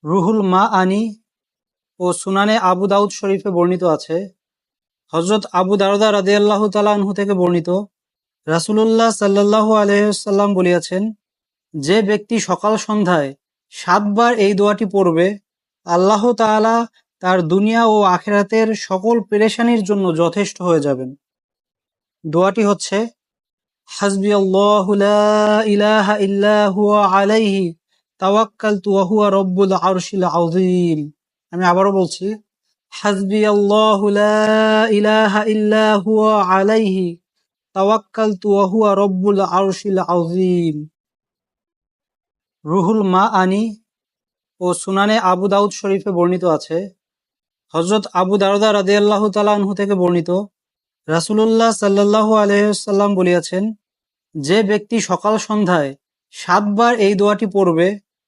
রুহুল মা আনি ও সুনানে আবু দাউদ শরীফে বর্ণিত আছে, হযরত আবু দারদা রাদিয়াল্লাহু তাআলা আনহু থেকে বর্ণিত, রাসূলুল্লাহ সাল্লাল্লাহু আলাইহি ওয়াসাল্লাম বলিয়াছেন, যে ব্যক্তি সকাল সন্ধ্যায় ৭ বার এই দোয়াটি পড়বে, আল্লাহ তাআলা তার দুনিয়া ও আখিরাতের সকল পেরেশানির জন্য যথেষ্ট হয়ে যাবেন। দোয়াটি হচ্ছে, হাসবিয়াল্লাহু লা ইলাহা ইল্লা হুয়া আলাইহি তাওয়াক্কালতু ওয়া হুয়া রব্বুল আরশিল আযীম। আমি আবারও বলছি, হাসবিয়াল্লাহু লা ইলাহা ইল্লা হুয়া আলাইহি তাওয়াক্কালতু ওয়া হুয়া রব্বুল আরশিল আযীম। রুহুল মা আনি ও সুনানে আবু দাউদ শরীফে বর্ণিত আছে, হযরত আবু দারদা রাদিয়াল্লাহু তাআলা আনহু থেকে বর্ণিত, রাসূলুল্লাহ সাল্লাল্লাহু আলাইহি ওয়াসাল্লাম বলিয়াছেন, যে ব্যক্তি সকাল সন্ধ্যায় ৭ বার এই দোয়াটি পড়বে,